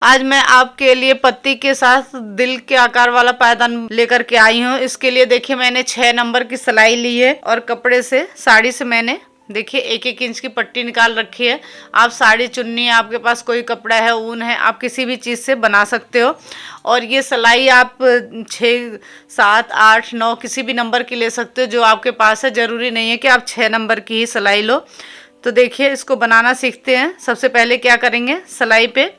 आज मैं आपके लिए पत्ती के साथ दिल के आकार वाला पायदान लेकर के आई हूँ। इसके लिए देखिए मैंने 6 नंबर की सिलाई ली है और कपड़े से साड़ी से मैंने देखिए 1-1 इंच की पट्टी निकाल रखी है। आप साड़ी चुन्नी, आपके पास कोई कपड़ा है, ऊन है, आप किसी भी चीज़ से बना सकते हो। और ये सिलाई आप 6, 7, 8, 9 किसी भी नंबर की ले सकते हो जो आपके पास है। ज़रूरी नहीं है कि आप 6 नंबर की ही सिलाई लो। तो देखिए इसको बनाना सीखते हैं। सबसे पहले क्या करेंगे, सिलाई पे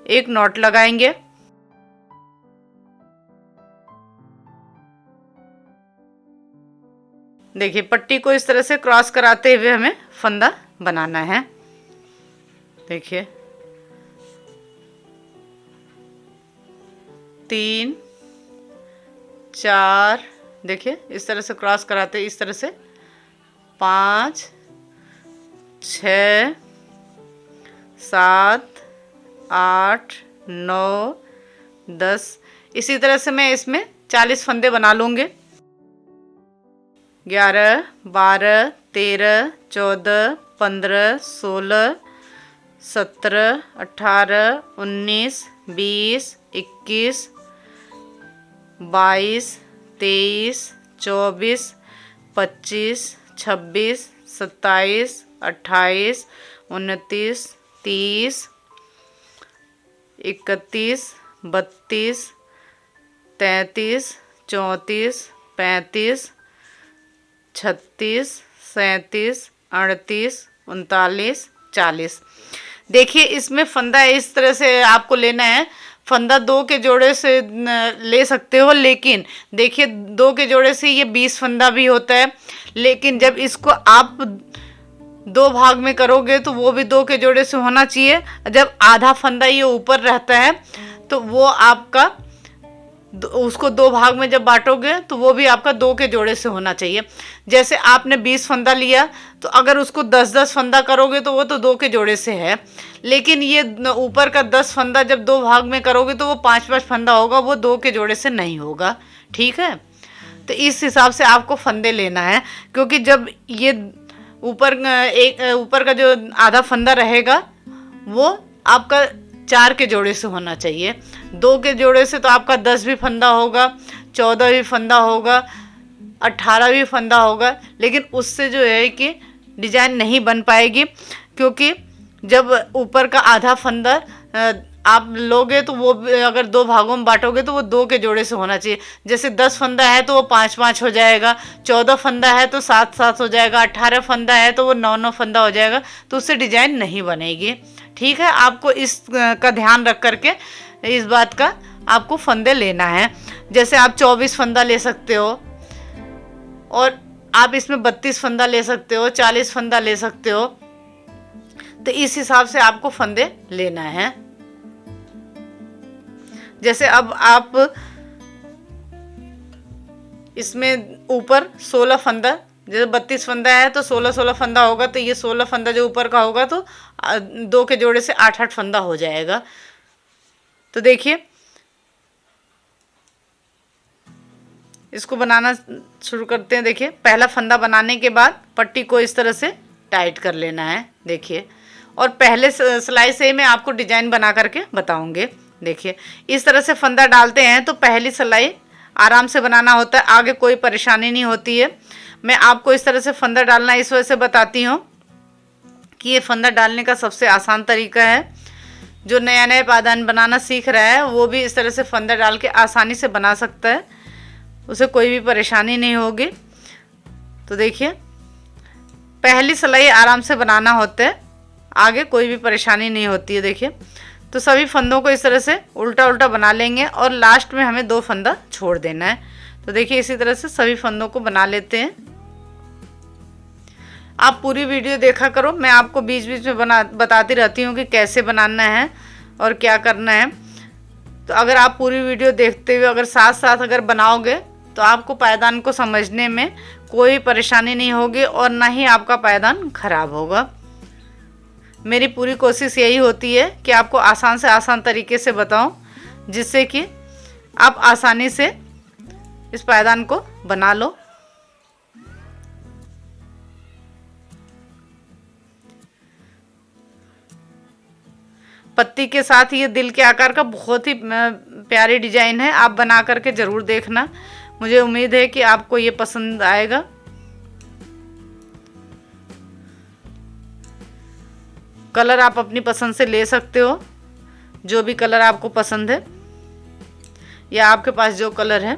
एक नॉट लगाएंगे। देखिए पट्टी को इस तरह से क्रॉस कराते हुए हमें फंदा बनाना है। देखिए 3, 4, देखिए इस तरह से क्रॉस कराते, इस तरह से 5, 6, 7, 8, 9, 10। इसी तरह से मैं इसमें 40 फंदे बना लूँगी। 11, 12, 13, 14, 15, 16, 17, 18, 19, 20, 21, 22, 23, 24, 25, 26, 27, 28, 29, 30, 31, 32, 33, 34, 35, 36, 37, 38, 39, 40। देखिए इसमें फंदा इस तरह से आपको लेना है। फंदा 2 के जोड़े से ले सकते हो, लेकिन देखिए 2 के जोड़े से ये 20 फंदा भी होता है। लेकिन जब इसको आप 2 भाग में करोगे तो वो भी 2 के जोड़े से होना चाहिए। जब आधा फंदा ये ऊपर रहता है तो वो आपका उसको 2 भाग में जब बांटोगे तो वो भी आपका 2 के जोड़े से होना चाहिए। जैसे आपने 20 फंदा लिया तो अगर उसको 10-10 फंदा करोगे तो वो तो 2 के जोड़े से है। लेकिन ये ऊपर का 10 फंदा जब 2 भाग में करोगे तो वो 5-5 फंदा होगा, वो 2 के जोड़े से नहीं होगा। ठीक है, तो इस हिसाब से आपको फंदे लेना है। क्योंकि जब ये ऊपर का जो आधा फंदा रहेगा वो आपका 4 के जोड़े से होना चाहिए। 2 के जोड़े से तो आपका 10 भी फंदा होगा, 14 भी फंदा होगा, 18 भी फंदा होगा। लेकिन उससे जो है कि डिजाइन नहीं बन पाएगी। क्योंकि जब ऊपर का आधा फंदा आप लोगे तो वो अगर 2 भागों में बांटोगे तो वो 2 के जोड़े से होना चाहिए। जैसे 10 फंदा है तो वो 5-5 हो जाएगा, 14 फंदा है तो 7-7 हो जाएगा, 18 फंदा है तो वो 9-9 फंदा हो जाएगा। तो उससे डिजाइन नहीं बनेगी। ठीक है, आपको इस का ध्यान रख करके इस बात का आपको फंदे लेना है। जैसे आप 24 फंदा ले सकते हो और आप इसमें 32 फंदा ले सकते हो, 40 फंदा ले सकते हो। तो इस हिसाब से आपको फंदे लेना है। जैसे अब आप इसमें ऊपर 16 फंदा, जैसे 32 फंदा है तो 16-16 फंदा होगा, तो ये 16 फंदा जो ऊपर का होगा तो 2 के जोड़े से 8-8 फंदा हो जाएगा। तो देखिए इसको बनाना शुरू करते हैं। देखिए पहला फंदा बनाने के बाद पट्टी को इस तरह से टाइट कर लेना है। देखिए, और पहले सिलाई से मैं आपको डिजाइन बना करके बताऊंगे। देखिए इस तरह से फंदा डालते हैं तो पहली सिलाई आराम से बनाना होता है, आगे कोई परेशानी नहीं होती है। मैं आपको इस तरह से फंदा डालना इस वजह से बताती हूँ कि ये फंदा डालने का सबसे आसान तरीका है। जो नया नया पायदान बनाना सीख रहा है वो भी इस तरह से फंदा डाल के आसानी से बना सकता है, उसे कोई भी परेशानी नहीं होगी। तो देखिए पहली सिलाई आराम से बनाना होता है, आगे कोई भी परेशानी नहीं होती है। देखिए तो सभी फंदों को इस तरह से उल्टा उल्टा बना लेंगे और लास्ट में हमें 2 फंदा छोड़ देना है। तो देखिए इसी तरह से सभी फंदों को बना लेते हैं। आप पूरी वीडियो देखा करो, मैं आपको बीच बीच में बताती रहती हूँ कि कैसे बनाना है और क्या करना है। तो अगर आप पूरी वीडियो देखते हुए अगर साथ साथ अगर बनाओगे तो आपको पायदान को समझने में कोई परेशानी नहीं होगी और ना ही आपका पायदान खराब होगा। मेरी पूरी कोशिश यही होती है कि आपको आसान से आसान तरीके से बताऊं, जिससे कि आप आसानी से इस पायदान को बना लो। पत्ती के साथ ये दिल के आकार का बहुत ही प्यारी डिजाइन है। आप बना करके ज़रूर देखना, मुझे उम्मीद है कि आपको ये पसंद आएगा। कलर आप अपनी पसंद से ले सकते हो, जो भी कलर आपको पसंद है या आपके पास जो कलर है।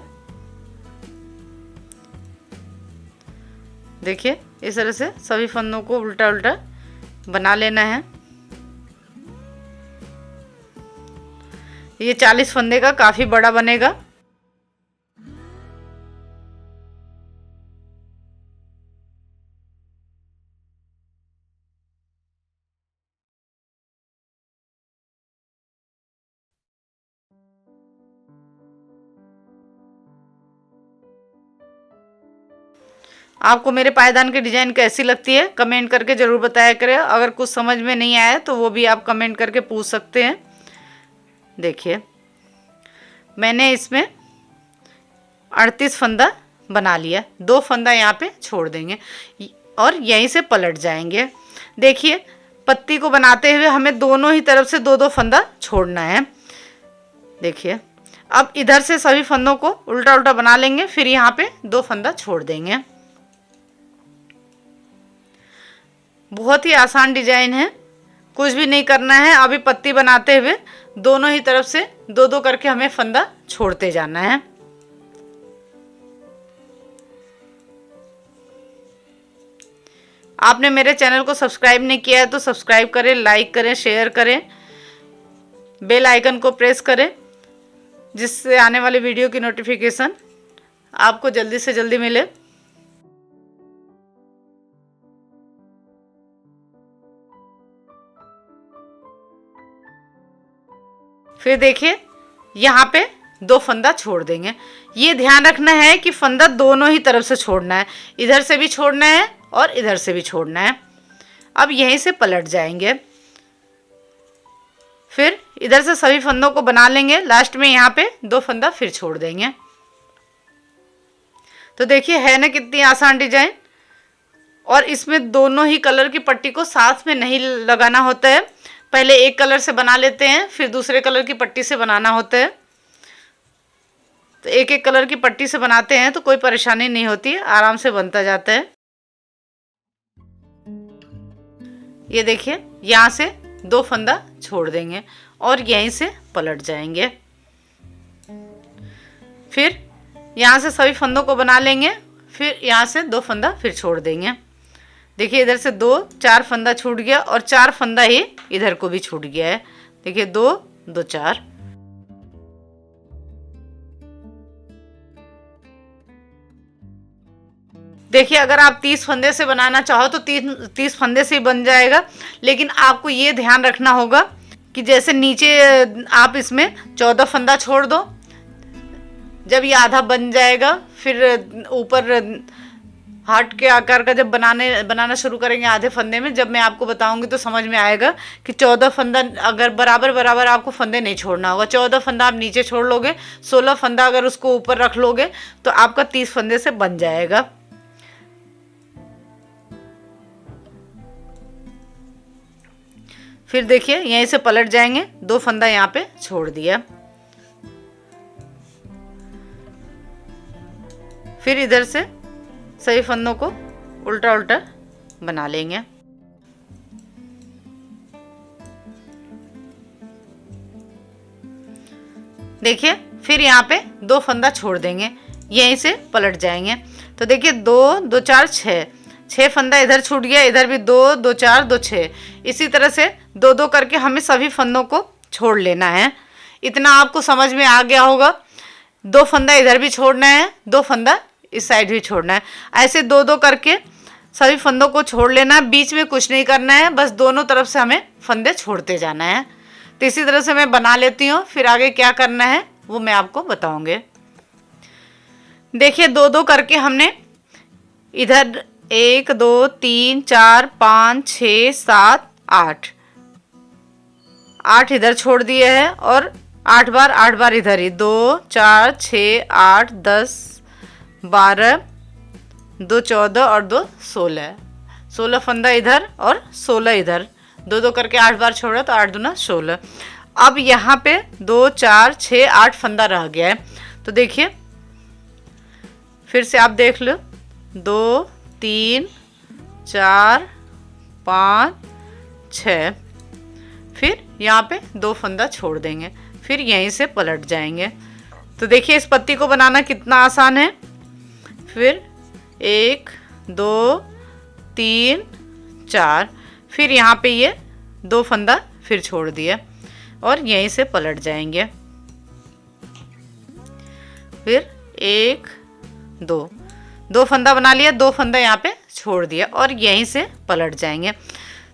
देखिए इस तरह से सभी फंदों को उल्टा उल्टा बना लेना है। ये 40 फंदे का काफ़ी बड़ा बनेगा। आपको मेरे पायदान की डिज़ाइन कैसी लगती है कमेंट करके ज़रूर बताया करें। अगर कुछ समझ में नहीं आया तो वो भी आप कमेंट करके पूछ सकते हैं। देखिए मैंने इसमें 38 फंदा बना लिया, 2 फंदा यहाँ पे छोड़ देंगे और यहीं से पलट जाएंगे। देखिए पत्ती को बनाते हुए हमें दोनों ही तरफ से 2-2 फंदा छोड़ना है। देखिए अब इधर से सभी फंदों को उल्टा उल्टा बना लेंगे, फिर यहाँ पे 2 फंदा छोड़ देंगे। बहुत ही आसान डिजाइन है, कुछ भी नहीं करना है। अभी पत्ती बनाते हुए दोनों ही तरफ से 2-2 करके हमें फंदा छोड़ते जाना है। आपने मेरे चैनल को सब्सक्राइब नहीं किया है तो सब्सक्राइब करें, लाइक करें, शेयर करें, बेल आइकन को प्रेस करें, जिससे आने वाली वीडियो की नोटिफिकेशन आपको जल्दी से जल्दी मिले। फिर देखिए यहाँ पे 2 फंदा छोड़ देंगे। ये ध्यान रखना है कि फंदा दोनों ही तरफ से छोड़ना है, इधर से भी छोड़ना है और इधर से भी छोड़ना है। अब यहीं से पलट जाएंगे, फिर इधर से सभी फंदों को बना लेंगे। लास्ट में यहाँ पे 2 फंदा फिर छोड़ देंगे। तो देखिए है ना कितनी आसान डिजाइन। और इसमें दोनों ही कलर की पट्टी को साथ में नहीं लगाना होता है, पहले एक कलर से बना लेते हैं फिर दूसरे कलर की पट्टी से बनाना होता है। तो एक एक कलर की पट्टी से बनाते हैं तो कोई परेशानी नहीं होती है, आराम से बनता जाता है। ये देखिए यहाँ से 2 फंदा छोड़ देंगे और यहीं से पलट जाएंगे। फिर यहाँ से सभी फंदों को बना लेंगे, फिर यहाँ से 2 फंदा फिर छोड़ देंगे। देखिए इधर से 4 फंदा छूट गया और 4 फंदा ही इधर को भी छूट गया है। देखिए 2 2 4। देखिए अगर आप 30 फंदे से बनाना चाहो तो 30 फंदे से ही बन जाएगा, लेकिन आपको ये ध्यान रखना होगा कि जैसे नीचे आप इसमें 14 फंदा छोड़ दो, जब ये आधा बन जाएगा फिर ऊपर हार्ट के आकार का जब बनाना शुरू करेंगे आधे फंदे में, जब मैं आपको बताऊंगी तो समझ में आएगा कि 14 फंदा अगर बराबर आपको फंदे नहीं छोड़ना होगा। 14 फंदा आप नीचे छोड़ लोगे, 16 फंदा अगर उसको ऊपर रख लोगे तो आपका 30 फंदे से बन जाएगा। फिर देखिए यहीं से पलट जाएंगे, 2 फंदा यहाँ पे छोड़ दिया। फिर इधर से सभी फंदों को उल्टा उल्टा बना लेंगे। देखिए फिर यहाँ पे 2 फंदा छोड़ देंगे, यहीं से पलट जाएंगे। तो देखिए 2 2 4 6 फंदा इधर छूट गया, इधर भी 2 2 4 2 6। इसी तरह से 2 2 करके हमें सभी फंदों को छोड़ लेना है। इतना आपको समझ में आ गया होगा। 2 फंदा इधर भी छोड़ना है, 2 फंदा इस साइड भी छोड़ना है। ऐसे 2 2 करके सभी फंदों को छोड़ लेना है, बीच में कुछ नहीं करना है, बस दोनों तरफ से हमें फंदे छोड़ते जाना है। तो इसी तरह से मैं बना लेती हूँ, फिर आगे क्या करना है वो मैं आपको बताऊंगी। देखिए 2 2 करके हमने इधर 1 2 3 4 5 6 7 8 इधर छोड़ दिए हैं और 8 बार इधर ही 2 4 6 8 10 12 2 14 और 2 16 फंदा इधर और 16 इधर, दो दो करके 8 बार छोड़ा तो 8 दूना 16। अब यहाँ पे 2 4 6 8 फंदा रह गया है। तो देखिए फिर से आप देख लो, 2 3 4 5 6, फिर यहाँ पे 2 फंदा छोड़ देंगे, फिर यहीं से पलट जाएंगे। तो देखिए इस पत्ती को बनाना कितना आसान है। फिर 1 2 3 4, फिर यहाँ पे ये 2 फंदा फिर छोड़ दिया और यहीं से पलट जाएंगे। फिर 1 2 फंदा बना लिया, 2 फंदा यहाँ पे छोड़ दिया और यहीं से पलट जाएंगे।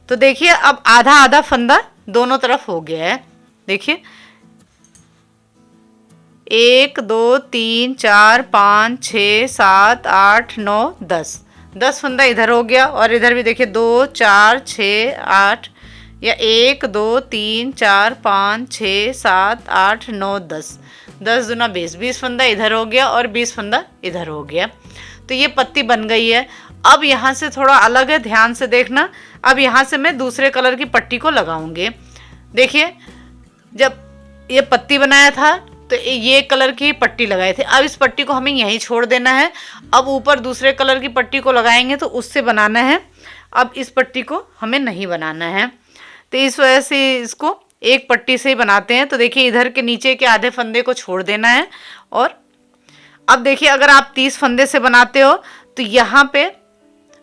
तो देखिए अब आधा आधा फंदा दोनों तरफ हो गया है। देखिए 1 2 3 4 5 6 7 8 9 10 फंदा इधर हो गया और इधर भी देखिए 2 4 6 8, या 1 2 3 4 5 6 7 8 9 10 दूना 20 फंदा इधर हो गया और 20 फंदा इधर हो गया। तो ये पत्ती बन गई है। अब यहाँ से थोड़ा अलग है, ध्यान से देखना। अब यहाँ से मैं दूसरे कलर की पट्टी को लगाऊंगी। देखिए जब ये पत्ती बनाया था तो ये कलर की पट्टी लगाई थी, अब इस पट्टी को हमें यहीं छोड़ देना है। अब ऊपर दूसरे कलर की पट्टी को लगाएंगे तो उससे बनाना है, अब इस पट्टी को हमें नहीं बनाना है। तो इस वजह से इसको एक पट्टी से ही बनाते हैं। तो देखिए इधर के नीचे के आधे फंदे को छोड़ देना है। और अब देखिए अगर आप 30 फंदे से बनाते हो तो यहाँ पे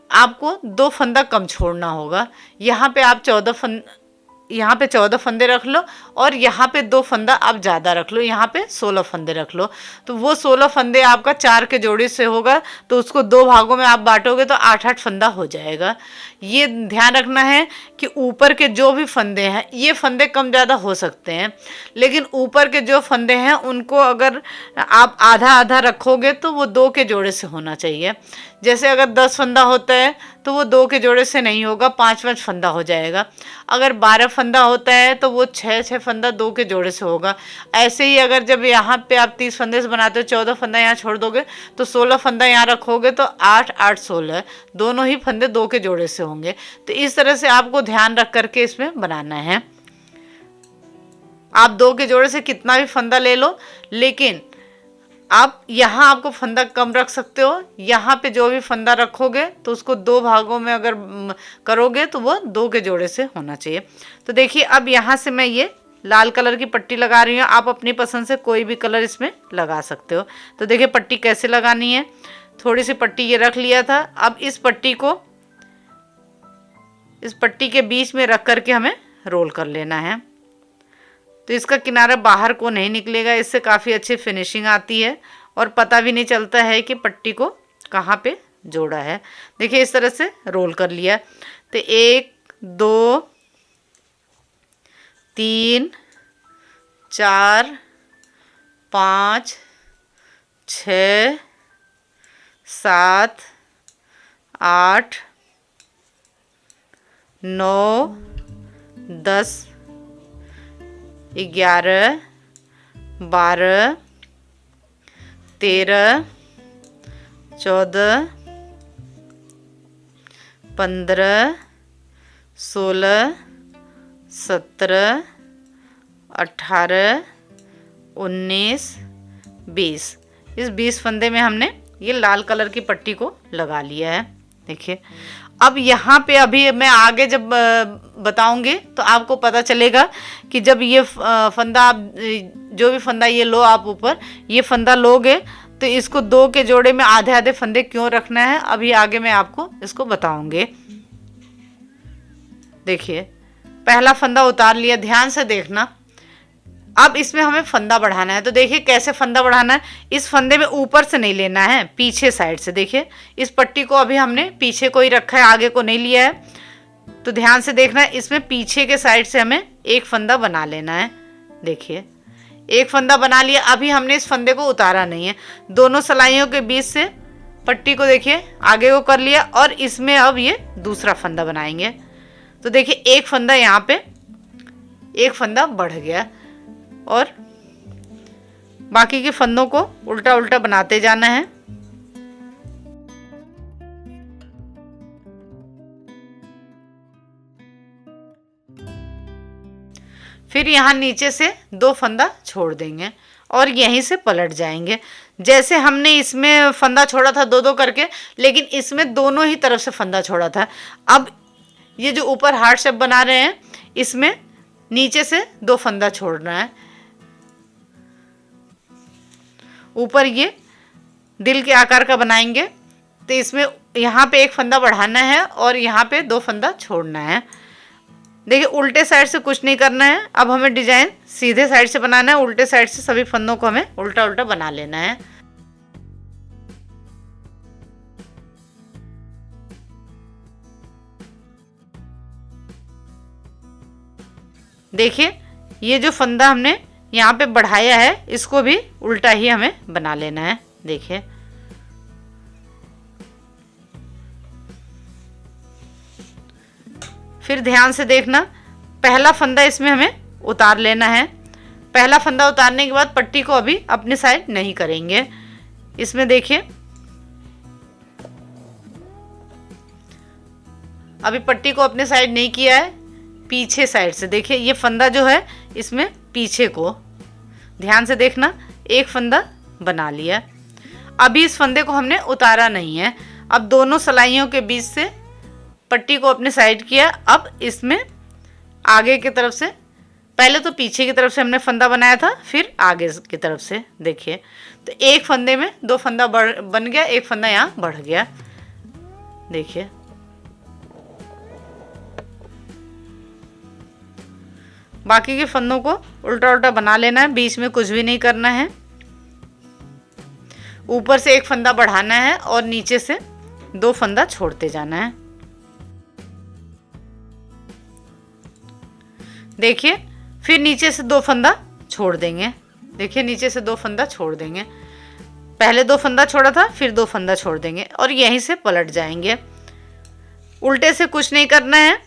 आपको 2 फंदा कम छोड़ना होगा। यहाँ पे आप 14 फंदे रख लो और यहाँ पे 2 फंदा आप ज़्यादा रख लो, यहाँ पे 16 फंदे रख लो। तो वो 16 फंदे आपका 4 के जोड़े से होगा, तो उसको 2 भागों में आप बांटोगे तो 8 फंदा हो जाएगा। ये ध्यान रखना है कि ऊपर के जो भी फंदे हैं, ये फंदे कम ज़्यादा हो सकते हैं, लेकिन ऊपर के जो फंदे हैं उनको अगर आप आधा आधा रखोगे तो वो 2 के जोड़े से होना चाहिए। जैसे अगर 10 फंदा होता है तो वो 2 के जोड़े से नहीं होगा, 5 फंदा हो जाएगा। अगर 12 फंदा होता है तो वो 6 फंदा 2 के जोड़े से होगा। ऐसे ही अगर जब यहाँ पे आप 30 फंदे से बनाते हो, 14 फंदा यहाँ छोड़ दोगे तो 16 फंदा यहाँ रखोगे तो 8 8 16 दोनों ही फंदे 2 के जोड़े से होंगे। तो इस तरह से आपको ध्यान रख करके इसमें बनाना है। आप 2 के जोड़े से कितना भी फंदा ले लो, लेकिन आप यहाँ आपको फंदा कम रख सकते हो। यहाँ पे जो भी फंदा रखोगे तो उसको 2 भागों में अगर करोगे तो वो 2 के जोड़े से होना चाहिए। तो देखिए अब यहाँ से मैं ये लाल कलर की पट्टी लगा रही हूँ। आप अपनी पसंद से कोई भी कलर इसमें लगा सकते हो। तो देखिए पट्टी कैसे लगानी है। थोड़ी सी पट्टी ये रख लिया था। अब इस पट्टी को इस पट्टी के बीच में रख करके हमें रोल कर लेना है। तो इसका किनारा बाहर को नहीं निकलेगा, इससे काफ़ी अच्छी फिनिशिंग आती है और पता भी नहीं चलता है कि पट्टी को कहाँ पे जोड़ा है। देखिए इस तरह से रोल कर लिया। तो 1 2 3 4 5 6 7 8 9 10 11 12 13 14 15 16 17 18 19 20। इस 20 फंदे में हमने ये लाल कलर की पट्टी को लगा लिया है। देखिए अब यहाँ पे अभी मैं आगे जब बताऊंगी तो आपको पता चलेगा कि जब ये फंदा आप जो भी फंदा ये लो, आप ऊपर ये फंदा लोगे तो इसको 2 के जोड़े में आधे आधे फंदे क्यों रखना है, अभी आगे मैं आपको इसको बताऊंगी। देखिए पहला फंदा उतार लिया, ध्यान से देखना। अब इसमें हमें फंदा बढ़ाना है। तो देखिए कैसे फंदा बढ़ाना है। इस फंदे में ऊपर से नहीं लेना है, पीछे साइड से। देखिए इस पट्टी को अभी हमने पीछे को ही रखा है, आगे को नहीं लिया है। तो ध्यान से देखना है, इसमें पीछे के साइड से हमें एक फंदा बना लेना है। देखिए एक फंदा बना लिया। अभी हमने इस फंदे को उतारा नहीं है, दोनों सलाइयों के बीच से पट्टी को देखिए आगे को कर लिया और इसमें अब ये दूसरा फंदा बनाएंगे। तो देखिए एक फंदा यहाँ पे एक फंदा बढ़ गया और बाकी के फंदों को उल्टा उल्टा बनाते जाना है। फिर यहाँ नीचे से 2 फंदा छोड़ देंगे और यहीं से पलट जाएंगे। जैसे हमने इसमें फंदा छोड़ा था 2-2 करके, लेकिन इसमें दोनों ही तरफ से फंदा छोड़ा था। अब ये जो ऊपर हार्ट शेप बना रहे हैं, इसमें नीचे से 2 फंदा छोड़ना है। ऊपर ये दिल के आकार का बनाएंगे, तो इसमें यहाँ पे 1 फंदा बढ़ाना है और यहाँ पे 2 फंदा छोड़ना है। देखिए उल्टे साइड से कुछ नहीं करना है। अब हमें डिजाइन सीधे साइड से बनाना है, उल्टे साइड से सभी फंदों को हमें उल्टा उल्टा बना लेना है। देखिए ये जो फंदा हमने यहाँ पे बढ़ाया है, इसको भी उल्टा ही हमें बना लेना है। देखिए फिर ध्यान से देखना, पहला फंदा इसमें हमें उतार लेना है। पहला फंदा उतारने के बाद पट्टी को अभी अपनी साइड नहीं करेंगे। इसमें देखिए अभी पट्टी को अपने साइड नहीं किया है, पीछे साइड से। देखिए ये फंदा जो है इसमें पीछे को ध्यान से देखना, 1 फंदा बना लिया। अभी इस फंदे को हमने उतारा नहीं है। अब दोनों सिलाइयों के बीच से पट्टी को अपने साइड किया। अब इसमें आगे की तरफ से, पहले तो पीछे की तरफ से हमने फंदा बनाया था, फिर आगे की तरफ से। देखिए तो 1 फंदे में 2 फंदा बन गया, 1 फंदा यहाँ बढ़ गया। देखिए बाकी के फंदों को उल्टा उल्टा बना लेना है, बीच में कुछ भी नहीं करना है। ऊपर से 1 फंदा बढ़ाना है और नीचे से 2 फंदा छोड़ते जाना है। देखिए फिर नीचे से 2 फंदा छोड़ देंगे। देखिए नीचे से 2 फंदा छोड़ देंगे, पहले 2 फंदा छोड़ा था, फिर 2 फंदा छोड़ देंगे और यहीं से पलट जाएंगे। उल्टे से कुछ नहीं करना है,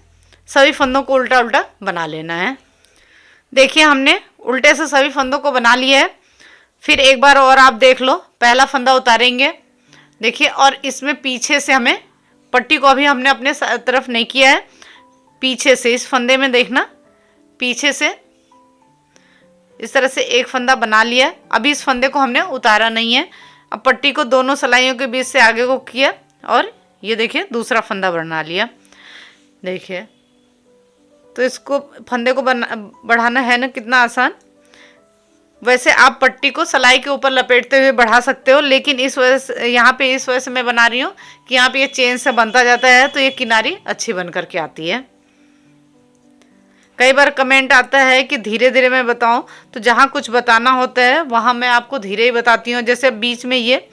सभी फंदों को उल्टा उल्टा बना लेना है। देखिए हमने उल्टे से सभी फंदों को बना लिया है। फिर एक बार और आप देख लो, पहला फंदा उतारेंगे। देखिए और इसमें पीछे से हमें पट्टी को अभी हमने अपने तरफ नहीं किया है, पीछे से इस फंदे में देखना, पीछे से इस तरह से 1 फंदा बना लिया। अभी इस फंदे को हमने उतारा नहीं है। अब पट्टी को दोनों सिलाइयों के बीच से आगे को किया और ये देखिए दूसरा फंदा बना लिया। देखिए तो इसको फंदे को बढ़ाना है ना, कितना आसान। वैसे आप पट्टी को सिलाई के ऊपर लपेटते हुए बढ़ा सकते हो, लेकिन इस वजह से यहाँ पे इस वजह से मैं बना रही हूँ कि यहाँ पे ये चेन से बनता जाता है, तो ये किनारी अच्छी बन करके आती है। कई बार कमेंट आता है कि धीरे धीरे मैं बताऊं, तो जहाँ कुछ बताना होता है वहाँ मैं आपको धीरे ही बताती हूँ। जैसे बीच में ये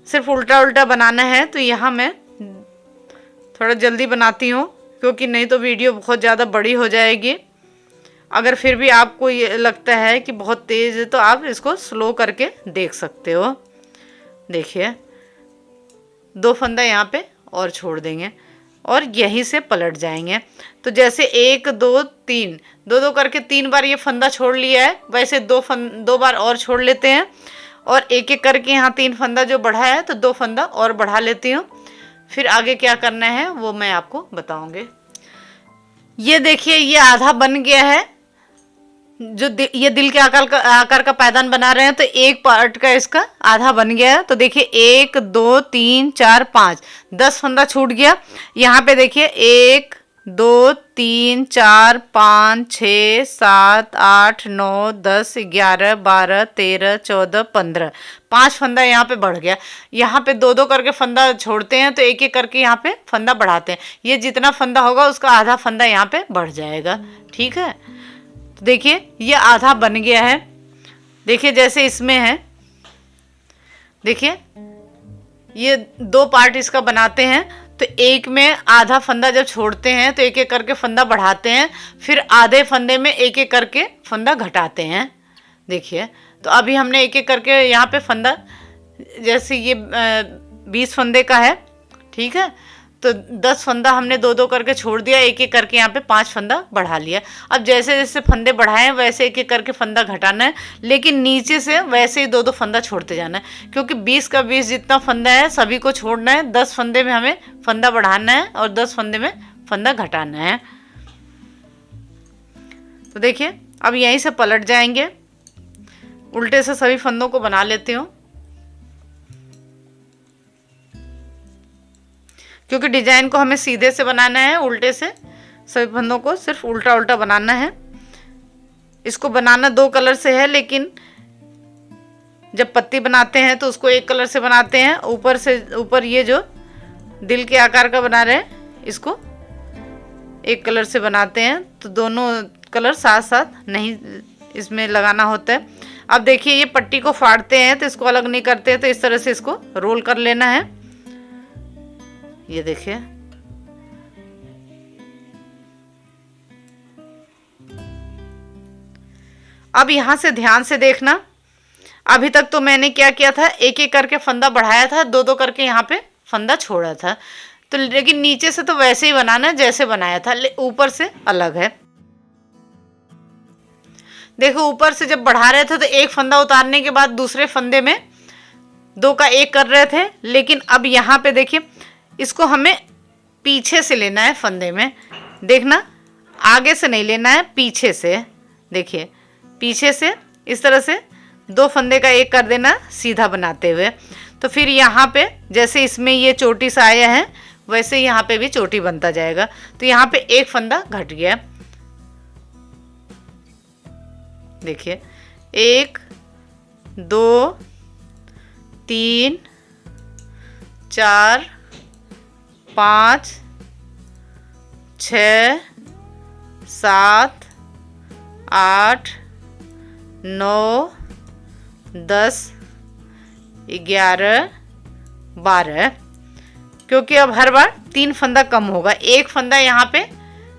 सिर्फ उल्टा उल्टा बनाना है, तो यहाँ मैं थोड़ा जल्दी बनाती हूँ, क्योंकि नहीं तो वीडियो बहुत ज़्यादा बड़ी हो जाएगी। अगर फिर भी आपको ये लगता है कि बहुत तेज़ है, तो आप इसको स्लो करके देख सकते हो। देखिए 2 फंदा यहाँ पे और छोड़ देंगे और यहीं से पलट जाएंगे। तो जैसे 1 2 3 2 करके 3 बार ये फंदा छोड़ लिया है, वैसे 2 बार और छोड़ लेते हैं और एक एक करके यहाँ 3 फंदा जो बढ़ा है, तो 2 फंदा और बढ़ा लेती हूँ। फिर आगे क्या करना है वो मैं आपको बताऊंगी। ये देखिए ये आधा बन गया है। जो ये दिल के आकार का पायदान बना रहे हैं, तो एक पार्ट का इसका आधा बन गया है। तो देखिए 1 2 3 4 5 10 फंदा छूट गया। यहाँ पे देखिए 1 2 3 4 5 6 7 8 9 10 11 12 13 14 15 5 फंदा यहाँ पे बढ़ गया। यहाँ पे 2 करके फंदा छोड़ते हैं, तो एक एक करके यहाँ पे फंदा बढ़ाते हैं। ये जितना फंदा होगा उसका आधा फंदा यहाँ पे बढ़ जाएगा। ठीक है, तो देखिए ये आधा बन गया है। देखिए जैसे इसमें है, देखिए ये 2 पार्ट इसका बनाते हैं, तो एक में आधा फंदा जब छोड़ते हैं तो एक एक करके फंदा बढ़ाते हैं, फिर आधे फंदे में एक एक करके फंदा घटाते हैं। देखिए तो अभी हमने एक एक करके यहाँ पे फंदा, जैसे ये 20 फंदे का है, ठीक है, तो 10 फंदा हमने 2 करके छोड़ दिया, एक एक करके यहाँ पे 5 फंदा बढ़ा लिया। अब जैसे जैसे फंदे बढ़ाए वैसे एक एक करके फंदा घटाना है, लेकिन नीचे से वैसे ही 2 फंदा छोड़ते जाना है, क्योंकि 20 का 20 जितना फंदा है सभी को छोड़ना है। 10 फंदे में हमें फंदा बढ़ाना है और 10 फंदे में फंदा घटाना है। तो देखिए अब यहीं से पलट जाएंगे, उल्टे से सभी फंदों को बना लेती हूँ, क्योंकि डिजाइन को हमें सीधे से बनाना है, उल्टे से सभी फंदों को सिर्फ उल्टा उल्टा बनाना है। इसको बनाना 2 कलर से है, लेकिन जब पत्ती बनाते हैं तो उसको एक कलर से बनाते हैं, ऊपर से ऊपर ये जो दिल के आकार का बना रहे हैं इसको एक कलर से बनाते हैं, तो दोनों कलर साथ साथ नहीं इसमें लगाना होता है। अब देखिए ये पट्टी को फाड़ते हैं तो इसको अलग नहीं करते हैं, तो इस तरह से इसको रोल कर लेना है। ये देखिए अब यहाँ से ध्यान से देखना, अभी तक तो मैंने क्या किया था, एक एक करके फंदा बढ़ाया था, 2-2 करके यहाँ पे फंदा छोड़ा था, तो लेकिन नीचे से तो वैसे ही बनाना है जैसे बनाया था, ऊपर से अलग है। देखो ऊपर से जब बढ़ा रहे थे तो एक फंदा उतारने के बाद दूसरे फंदे में 2 का 1 कर रहे थे, लेकिन अब यहाँ पे देखिए इसको हमें पीछे से लेना है फंदे में, देखना आगे से नहीं लेना है, पीछे से। देखिए पीछे से इस तरह से 2 फंदे का 1 कर देना सीधा बनाते हुए। तो फिर यहाँ पे जैसे इसमें ये चोटी सा आया है वैसे यहाँ पे भी चोटी बनता जाएगा, तो यहाँ पे 1 फंदा घट गया। देखिए 1 2 3 4 5 6 7 8 9 10 11 12, क्योंकि अब हर बार 3 फंदा कम होगा, 1 फंदा यहाँ पे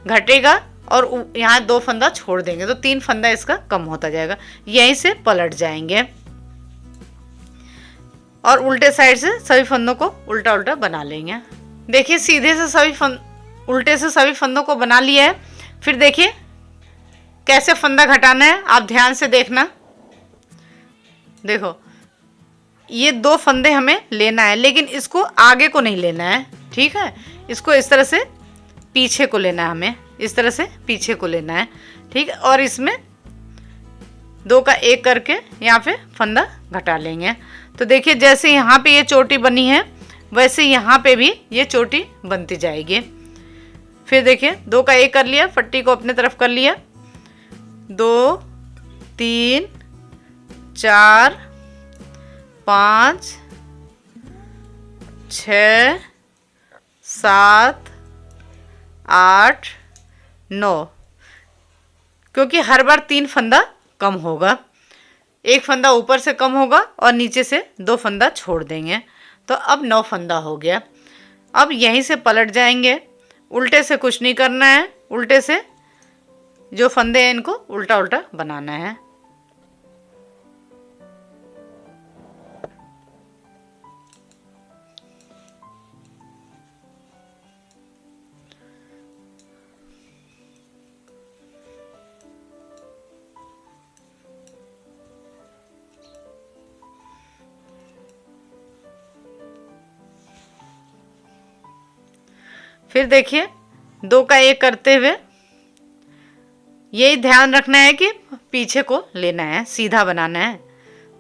घटेगा और यहाँ 2 फंदा छोड़ देंगे, तो 3 फंदा इसका कम होता जाएगा। यहीं से पलट जाएंगे और उल्टे साइड से सभी फंदों को उल्टा उल्टा बना लेंगे। देखिए सीधे से उल्टे से सभी फंदों को बना लिया है। फिर देखिए कैसे फंदा घटाना है, आप ध्यान से देखना। देखो ये 2 फंदे हमें लेना है, लेकिन इसको आगे को नहीं लेना है, ठीक है, इसको इस तरह से पीछे को लेना है, हमें इस तरह से पीछे को लेना है, ठीक है। और इसमें 2 का 1 करके यहाँ पे फंदा घटा लेंगे। तो देखिए जैसे यहाँ पे ये चोटी बनी है वैसे यहाँ पे भी ये चोटी बनती जाएगी। फिर देखिए 2 का 1 कर लिया, पट्टी को अपने तरफ कर लिया, 2 3 4 5 6 7 8 9, क्योंकि हर बार 3 फंदा कम होगा, 1 फंदा ऊपर से कम होगा और नीचे से 2 फंदा छोड़ देंगे, तो अब 9 फंदा हो गया। अब यहीं से पलट जाएंगे, उल्टे से कुछ नहीं करना है, उल्टे से जो फंदे हैं इनको उल्टा उल्टा बनाना है। फिर देखिए 2 का 1 करते हुए यही ध्यान रखना है कि पीछे को लेना है, सीधा बनाना है।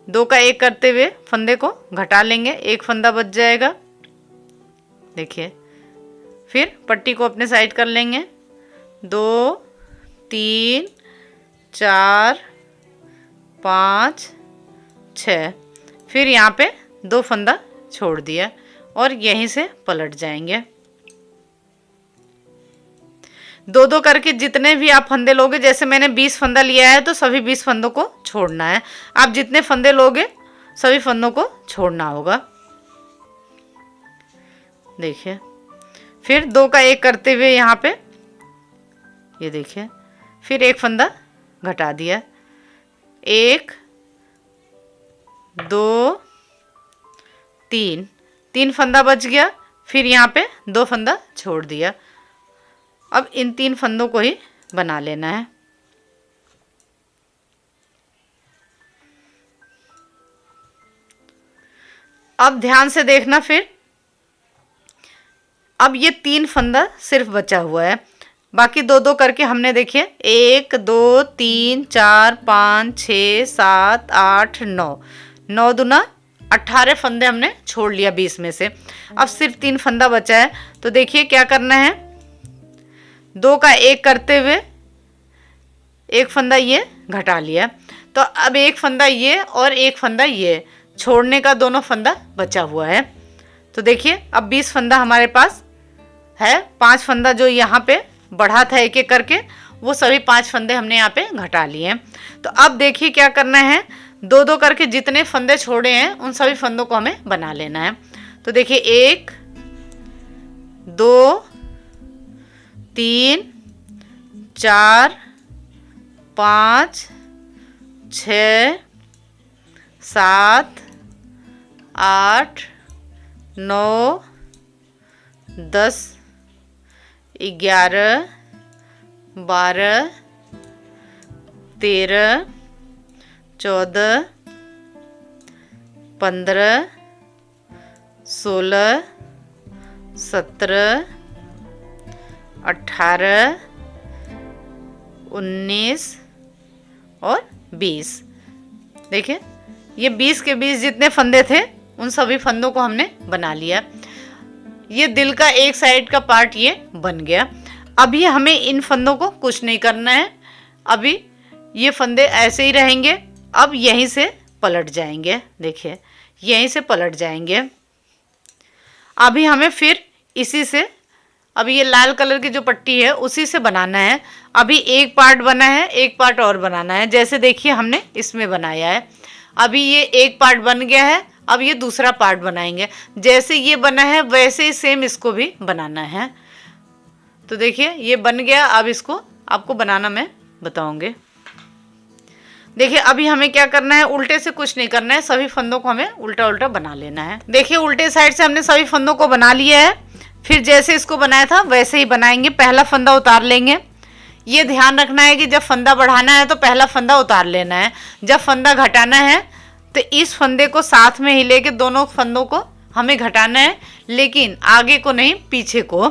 2 का 1 करते हुए फंदे को घटा लेंगे, 1 फंदा बच जाएगा। देखिए फिर पट्टी को अपने साइड कर लेंगे, 2 3 4 5 6, फिर यहाँ पे 2 फंदा छोड़ दिया और यहीं से पलट जाएंगे। 2-2 करके जितने भी आप फंदे लोगे, जैसे मैंने 20 फंदा लिया है तो सभी 20 फंदों को छोड़ना है। आप जितने फंदे लोगे सभी फंदों को छोड़ना होगा। देखिए फिर 2 का 1 करते हुए यहाँ पे ये देखिए फिर 1 फंदा घटा दिया, 1 2 3 फंदा बच गया, फिर यहाँ पे 2 फंदा छोड़ दिया। अब इन 3 फंदों को ही बना लेना है। अब ध्यान से देखना, फिर अब ये 3 फंदा सिर्फ बचा हुआ है, बाकी दो दो करके हमने देखिए 1 2 3 4 5 6 7 8 9, 9 दूना 18 फंदे हमने छोड़ लिया 20 में से। अब सिर्फ 3 फंदा बचा है, तो देखिए क्या करना है, 2 का 1 करते हुए एक फंदा ये घटा लिया। तो अब एक फंदा ये और एक फंदा ये छोड़ने का दोनों फंदा बचा हुआ है। तो देखिए अब 20 फंदा हमारे पास है। 5 फंदा जो यहाँ पे बढ़ा था एक एक करके, वो सभी 5 फंदे हमने यहाँ पे घटा लिए हैं। तो अब देखिए क्या करना है, दो दो करके जितने फंदे छोड़े हैं उन सभी फंदों को हमें बना लेना है। तो देखिए 1 2 3 4 5 6 7 8 9 10 11 12 13 14 15 16 17 18 19 और 20। देखिए ये 20 के 20 जितने फंदे थे उन सभी फंदों को हमने बना लिया। ये दिल का एक साइड का पार्ट ये बन गया। अभी हमें इन फंदों को कुछ नहीं करना है, अभी ये फंदे ऐसे ही रहेंगे। अब यहीं से पलट जाएंगे, देखिए यहीं से पलट जाएंगे। अभी हमें फिर इसी से, अभी ये लाल कलर की जो पट्टी है उसी से बनाना है। अभी एक पार्ट बना है, एक पार्ट और बनाना है। जैसे देखिए हमने इसमें बनाया है, अभी ये एक पार्ट बन गया है, अब ये दूसरा पार्ट बनाएंगे। जैसे ये बना है वैसे ही सेम इसको भी बनाना है। तो देखिए ये बन गया, अब इसको आपको बनाना मैं बताऊंगी। देखिए अभी हमें क्या करना है, उल्टे से कुछ नहीं करना है, सभी फंदों को हमें उल्टा उल्टा बना लेना है। देखिए उल्टे साइड से हमने सभी फंदों को बना लिया है। फिर जैसे इसको बनाया था वैसे ही बनाएंगे। पहला फंदा उतार लेंगे। ये ध्यान रखना है कि जब फंदा बढ़ाना है तो पहला फंदा उतार लेना है, जब फंदा घटाना है तो इस फंदे को साथ में ही लेके दोनों फंदों को हमें घटाना है, लेकिन आगे को नहीं पीछे को।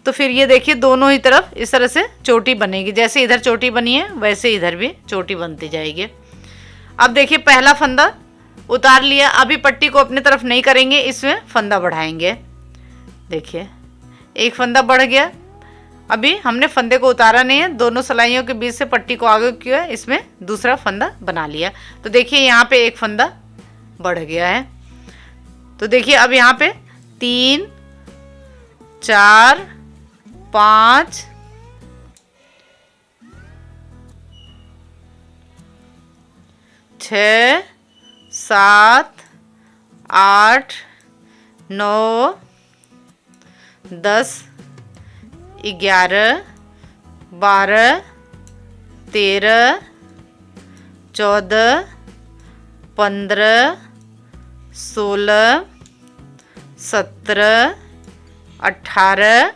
तो फिर ये देखिए दोनों ही तरफ इस तरह से चोटी बनेगी। जैसे इधर चोटी बनी है वैसे इधर भी चोटी बनती जाएगी। अब देखिए पहला फंदा उतार लिया। अभी पट्टी को अपनी तरफ नहीं करेंगे, इसमें फंदा बढ़ाएंगे। देखिए एक फंदा बढ़ गया। अभी हमने फंदे को उतारा नहीं है, दोनों सलाइयों के बीच से पट्टी को आगे किया, इसमें दूसरा फंदा बना लिया। तो देखिए यहाँ पे एक फंदा बढ़ गया है। तो देखिए अब यहाँ पे 3 4 5 6 7 8 9 10 11 12 13 14 15 16 17 18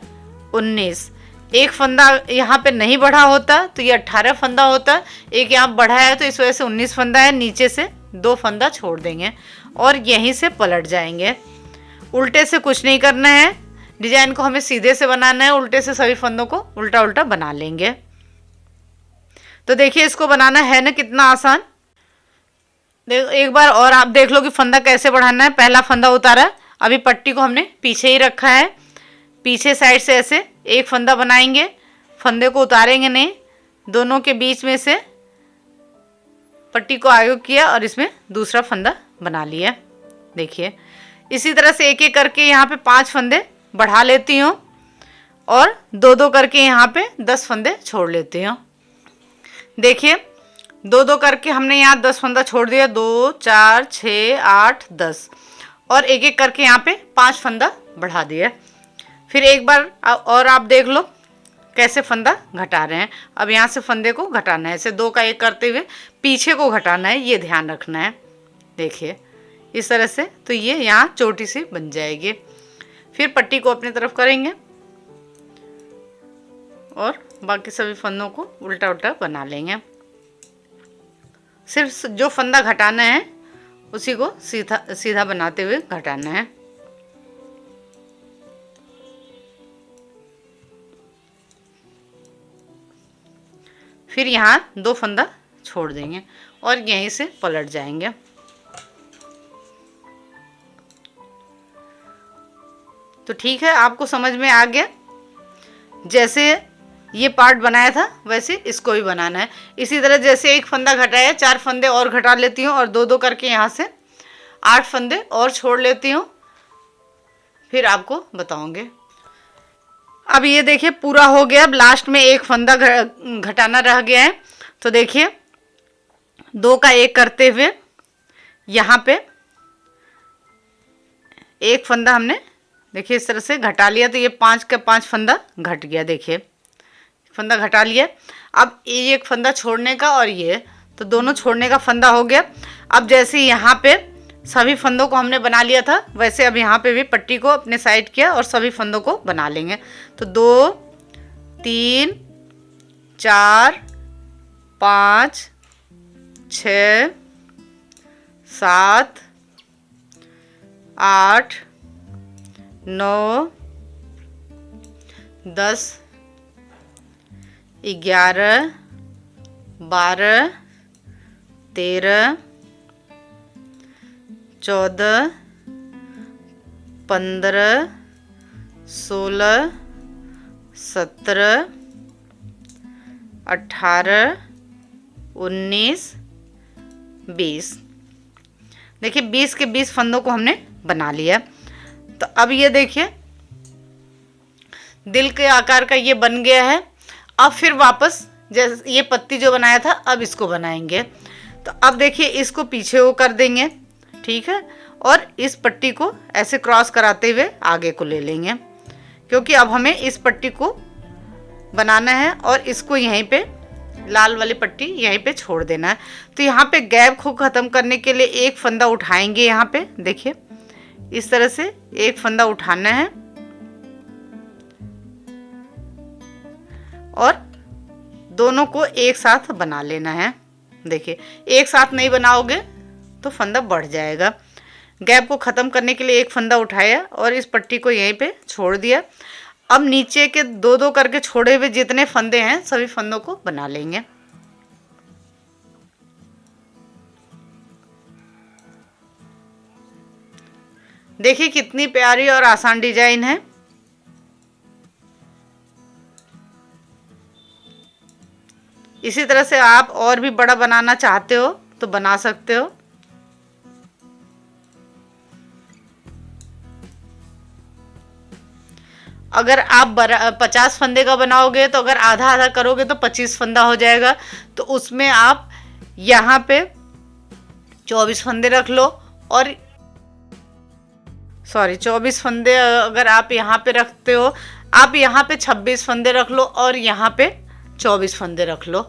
19। एक फंदा यहाँ पे नहीं बढ़ा होता तो ये 18 फंदा होता, एक यहाँ बढ़ा है तो इस वजह से 19 फंदा है। नीचे से 2 फंदा छोड़ देंगे और यहीं से पलट जाएंगे। उल्टे से कुछ नहीं करना है, डिजाइन को हमें सीधे से बनाना है। उल्टे से सभी फंदों को उल्टा उल्टा बना लेंगे। तो देखिए इसको बनाना है ना कितना आसान। एक बार और आप देख लो कि फंदा कैसे बढ़ाना है। पहला फंदा उतारा, अभी पट्टी को हमने पीछे ही रखा है। पीछे साइड से ऐसे एक फंदा बनाएंगे, फंदे को उतारेंगे नहीं, दोनों के बीच में से पट्टी को आगे किया और इसमें दूसरा फंदा बना लिया। देखिए इसी तरह से एक एक करके यहाँ पे 5 फंदे बढ़ा लेती हूँ और 2-2 करके यहाँ पे 10 फंदे छोड़ लेती हूँ। देखिए 2-2 करके हमने यहाँ 10 फंदा छोड़ दिया, 2 4 6 8 10, और एक एक करके यहाँ पे 5 फंदा बढ़ा दिया। फिर एक बार और आप देख लो कैसे फंदा घटा रहे हैं। अब यहाँ से फंदे को घटाना है, ऐसे 2 का 1 करते हुए पीछे को घटाना है, ये ध्यान रखना है। देखिए इस तरह से, तो ये यहाँ चोटी सी बन जाएगी। फिर पट्टी को अपनी तरफ करेंगे और बाकी सभी फंदों को उल्टा उल्टा बना लेंगे। सिर्फ जो फंदा घटाना है उसी को सीधा सीधा बनाते हुए घटाना है। फिर यहाँ 2 फंदा छोड़ देंगे और यहीं से पलट जाएंगे। तो ठीक है, आपको समझ में आ गया। जैसे ये पार्ट बनाया था वैसे इसको भी बनाना है। इसी तरह जैसे एक फंदा घटाया, 4 फंदे और घटा लेती हूँ और 2-2 करके यहाँ से 8 फंदे और छोड़ लेती हूँ, फिर आपको बताऊंगे। अब ये देखिए पूरा हो गया। अब लास्ट में एक फंदा घटाना रह गया है। तो देखिए 2 का 1 करते हुए यहाँ पे एक फंदा हमने देखिए इस तरह से घटा लिया, तो ये 5 का 5 फंदा घट गया। देखिए फंदा घटा लिया। अब ये एक फंदा छोड़ने का और ये, तो दोनों छोड़ने का फंदा हो गया। अब जैसे यहाँ पे सभी फंदों को हमने बना लिया था, वैसे अब यहाँ पे भी पट्टी को अपने साइड किया और सभी फंदों को बना लेंगे। तो 2 3 4 5 6 7 8 9 10 11 12 13 14 15 16 17 18 19 20। देखिए 20 के 20 फंदों को हमने बना लिया। तो अब ये देखिए दिल के आकार का ये बन गया है। अब फिर वापस जैसे ये पत्ती जो बनाया था अब इसको बनाएंगे। तो अब देखिए इसको पीछे वो कर देंगे, ठीक है, और इस पट्टी को ऐसे क्रॉस कराते हुए आगे को ले लेंगे, क्योंकि अब हमें इस पट्टी को बनाना है और इसको यहीं पे लाल वाली पट्टी यहीं पे छोड़ देना है। तो यहाँ पे गैप को ख़त्म करने के लिए एक फंदा उठाएंगे। यहाँ पे देखिए इस तरह से एक फंदा उठाना है और दोनों को एक साथ बना लेना है। देखिए एक साथ नहीं बनाओगे तो फंदा बढ़ जाएगा। गैप को ख़त्म करने के लिए एक फंदा उठाया और इस पट्टी को यहीं पे छोड़ दिया। अब नीचे के 2-2 करके छोड़े हुए जितने फंदे हैं सभी फंदों को बना लेंगे। देखिए कितनी प्यारी और आसान डिजाइन है। इसी तरह से आप और भी बड़ा बनाना चाहते हो तो बना सकते हो। अगर आप 50 फंदे का बनाओगे तो अगर आधा आधा करोगे तो 25 फंदा हो जाएगा। तो उसमें आप यहाँ पे 24 फंदे रख लो और 24 फंदे अगर आप यहाँ पे रखते हो, आप यहाँ पे 26 फंदे रख लो और यहाँ पे 24 फंदे रख लो।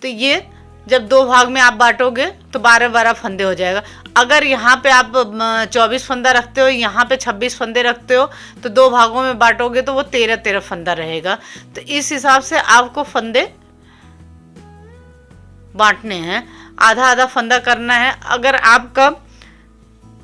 तो ये जब 2 भाग में आप बांटोगे तो 12-12 फंदे हो जाएगा। अगर यहाँ पे आप 24 फंदा रखते हो, यहाँ पे 26 फंदे रखते हो, तो 2 भागों में बांटोगे तो वो 13-13 फंदा रहेगा। तो इस हिसाब से आपको फंदे बांटने हैं, आधा आधा फंदा करना है। अगर आपका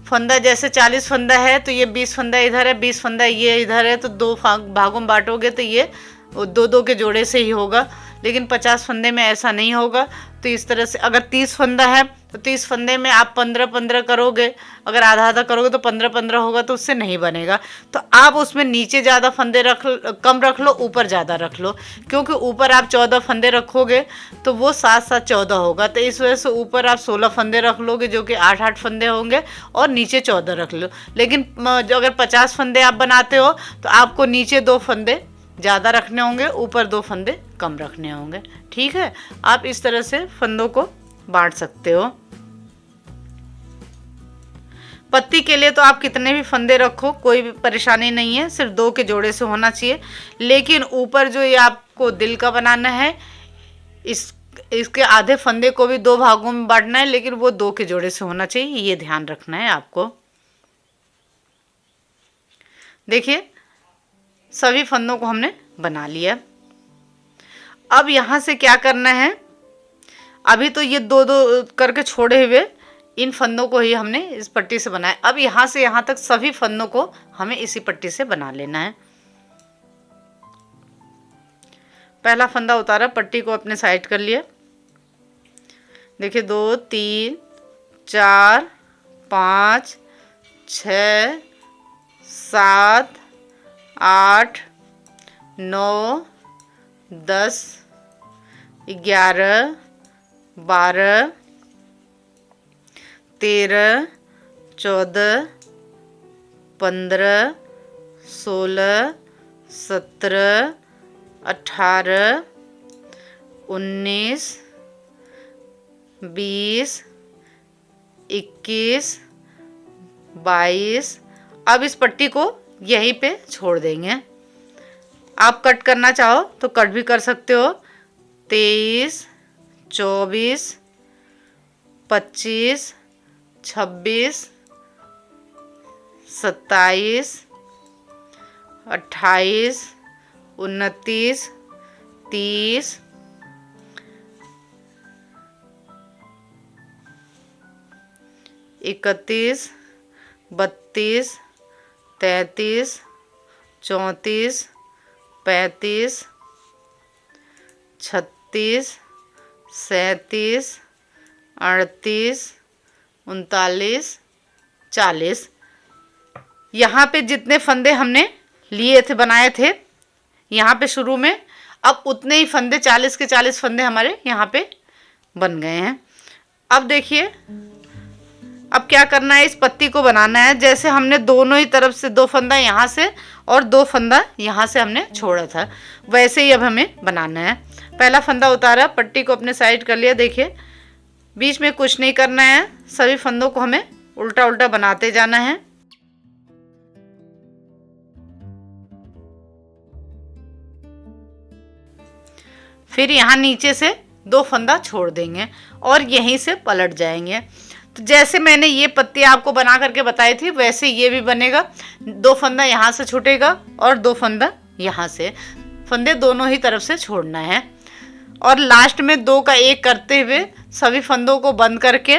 फंदा जैसे 40 फंदा है तो ये 20 फंदा इधर है, 20 फंदा ये इधर है, तो 2 भागों में बांटोगे तो ये 2-2 के जोड़े से ही होगा। लेकिन 50 फंदे में ऐसा नहीं होगा। तो इस तरह से अगर 30 फंदा है तो 30 फंदे में आप 15-15 करोगे, अगर आधा आधा करोगे तो 15-15 होगा, तो उससे नहीं बनेगा। तो आप उसमें नीचे ज़्यादा फंदे कम रख लो, ऊपर ज़्यादा रख लो, क्योंकि ऊपर आप 14 फंदे रखोगे तो वो 7-7 14 होगा। तो इस वजह से ऊपर आप 16 फंदे रख लोगे जो कि 8-8 फंदे होंगे और नीचे 14 रख लो। लेकिन अगर 50 फंदे आप बनाते हो तो आपको नीचे 2 फंदे ज़्यादा रखने होंगे, ऊपर 2 फंदे कम रखने होंगे। ठीक है, आप इस तरह से फंदों को बांट सकते हो। पत्ती के लिए तो आप कितने भी फंदे रखो कोई भी परेशानी नहीं है, सिर्फ 2 के जोड़े से होना चाहिए। लेकिन ऊपर जो ये आपको दिल का बनाना है, इसके आधे फंदे को भी 2 भागों में बांटना है, लेकिन वो 2 के जोड़े से होना चाहिए, ये ध्यान रखना है आपको। देखिए सभी फंदों को हमने बना लिया। अब यहाँ से क्या करना है, अभी तो ये 2-2 करके छोड़े हुए इन फंदों को ही हमने इस पट्टी से बनाया। अब यहाँ से यहाँ तक सभी फंदों को हमें इसी पट्टी से बना लेना है। पहला फंदा उतारा, पट्टी को अपने साइड कर लिया। देखिए 2 3 4 5 6 7 8 9 10 11 12 13 14 15 16 17 18 19 20 21 22। अब इस पट्टी को यहीं पे छोड़ देंगे। आप कट करना चाहो तो कट भी कर सकते हो। 23 24 25 26 27 28 29 30 31 32 33 34 35 36 37 38 39 40। यहाँ पे जितने फंदे हमने लिए थे, बनाए थे यहाँ पे शुरू में, अब उतने ही फंदे 40 के 40 फंदे हमारे यहाँ पे बन गए हैं। अब देखिए अब क्या करना है, इस पत्ती को बनाना है। जैसे हमने दोनों ही तरफ से 2 फंदा यहाँ से और 2 फंदा यहाँ से हमने छोड़ा था, वैसे ही अब हमें बनाना है। पहला फंदा उतारा, पट्टी को अपने साइड कर लिया। देखिए बीच में कुछ नहीं करना है, सभी फंदों को हमें उल्टा उल्टा बनाते जाना है। फिर यहाँ नीचे से 2 फंदा छोड़ देंगे और यहीं से पलट जाएंगे। तो जैसे मैंने ये पत्ती आपको बना करके बताई थी, वैसे ये भी बनेगा। 2 फंदा यहाँ से छूटेगा और 2 फंदा यहाँ से, फंदे दोनों ही तरफ से छोड़ना है। और लास्ट में 2 का 1 करते हुए सभी फंदों को बंद करके,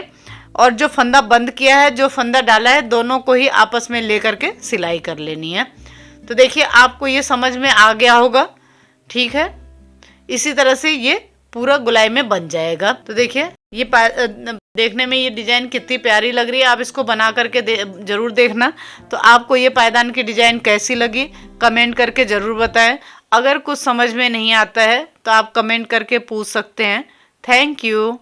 और जो फंदा बंद किया है, जो फंदा डाला है, दोनों को ही आपस में ले करके सिलाई कर लेनी है। तो देखिए आपको ये समझ में आ गया होगा, ठीक है। इसी तरह से ये पूरा गुलाई में बन जाएगा। तो देखिए ये देखने में ये डिज़ाइन कितनी प्यारी लग रही है। आप इसको बना करके ज़रूर देखना। तो आपको ये पायदान की डिज़ाइन कैसी लगी कमेंट करके ज़रूर बताएं। अगर कुछ समझ में नहीं आता है तो आप कमेंट करके पूछ सकते हैं। Thank you.